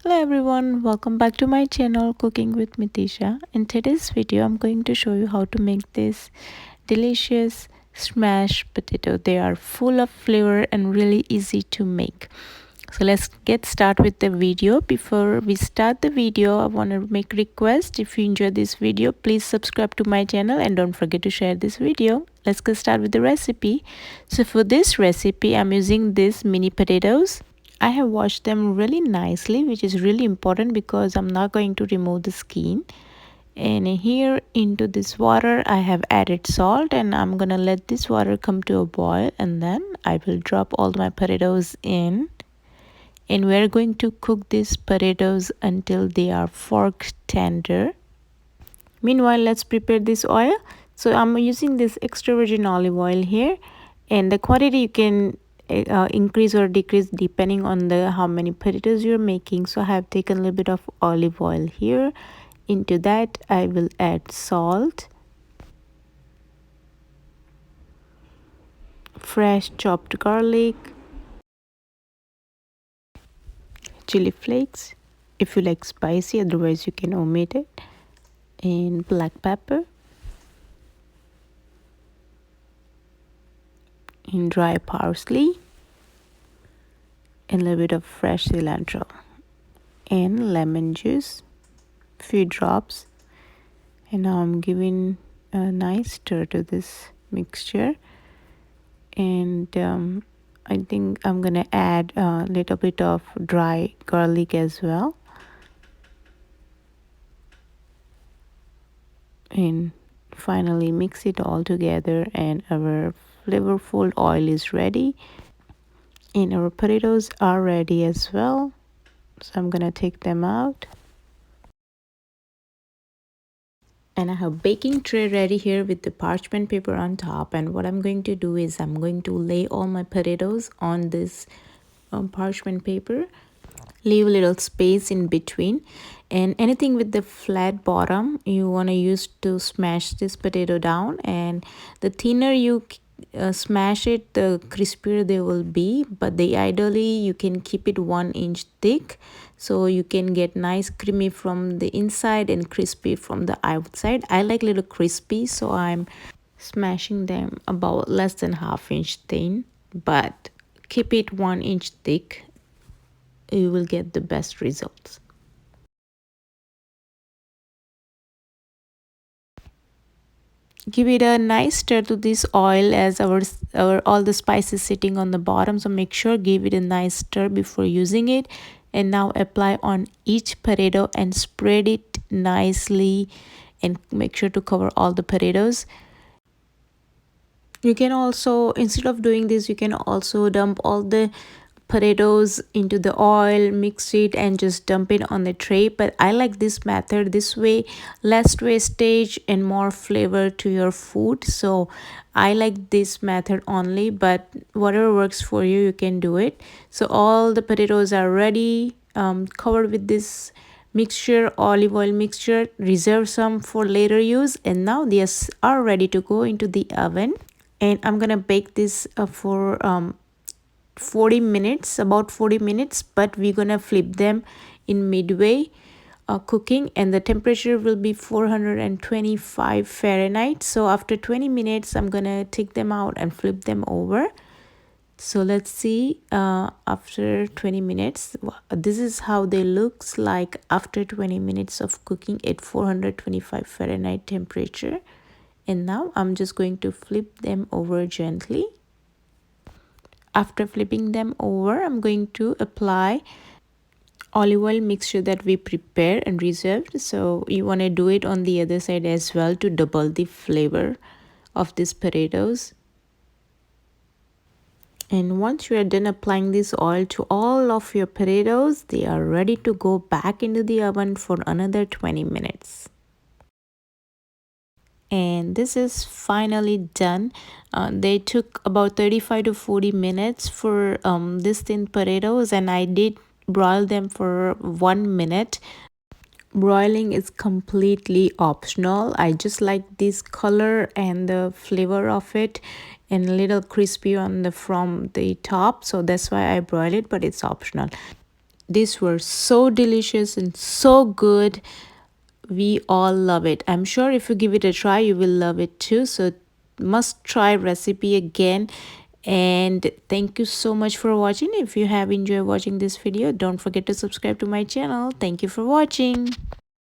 Hello everyone, welcome back to my channel Cooking with Mitisha. In today's video, I'm going to show you how to make this delicious smashed potato. They are full of flavor and really easy to make. So let's get started with the video. Before we start the video, I want to make a request. If you enjoyed this video, please subscribe to my channel and don't forget to share this video. Let's get started with the recipe. So for this recipe, I'm using these mini potatoes. I have washed them really nicely, which is really important because I'm not going to remove the skin. And here into this water I have added salt, and I'm gonna let this water come to a boil, and then I will drop all my potatoes in, and we're going to cook these potatoes until they are fork tender. Meanwhile, let's prepare this oil. So I'm using this extra virgin olive oil here, and the quantity you can increase or decrease depending on the how many potatoes you're making. So I have taken a little bit of olive oil here. Into that I will add salt, fresh chopped garlic, chili flakes if you like spicy, otherwise you can omit it, and black pepper, and dry parsley, and a little bit of fresh cilantro, and lemon juice, few drops. And now I'm giving a nice stir to this mixture, and I think I'm gonna add a little bit of dry garlic as well, and finally mix it all together, and our flavorful oil is ready, and our potatoes are ready as well. So I'm gonna take them out, and I have baking tray ready here with the parchment paper on top. And what I'm going to do is I'm going to lay all my potatoes on this parchment paper, leave a little space in between, and anything with the flat bottom you want to use to smash this potato down, and the thinner you smash it, the crispier they will be. But the ideally you can keep it 1 inch thick, so you can get nice creamy from the inside and crispy from the outside. I like little crispy, so I'm smashing them about less than ½ inch thin, but keep it 1 inch thick, you will get the best results. Give it a nice stir to this oil, as our all the spices sitting on the bottom, so make sure give it a nice stir before using it. And now apply on each potato and spread it nicely, and make sure to cover all the potatoes. You can also, instead of doing this, you can also dump all the potatoes into the oil, mix it, and just dump it on the tray. But I like this method. This way less wastage and more flavor to your food, so I like this method only, but whatever works for you, you can do it. So all the potatoes are ready, covered with this mixture, olive oil mixture. Reserve some for later use, and now these are ready to go into the oven. And I'm gonna bake this for 40 minutes, about 40 minutes, but we're gonna flip them in midway cooking, and the temperature will be 425 Fahrenheit. So after 20 minutes I'm gonna take them out and flip them over. So let's see, after 20 minutes, this is how they looks like after 20 minutes of cooking at 425 Fahrenheit temperature. And now I'm just going to flip them over gently. After flipping them over, I'm going to apply olive oil mixture that we prepared and reserved. So you want to do it on the other side as well to double the flavor of these potatoes. And once you are done applying this oil to all of your potatoes, they are ready to go back into the oven for another 20 minutes. And this is finally done. They took about 35 to 40 minutes for this thin potatoes, and I did broil them for 1 minute. Broiling is completely optional. I just like this color and the flavor of it, and a little crispy on the from the top, so that's why I broil it, but it's optional. These were so delicious and so good. We all love it. I'm sure if you give it a try, you will love it too. So, must try recipe again. And thank you so much for watching. If you have enjoyed watching this video, don't forget to subscribe to my channel. Thank you for watching.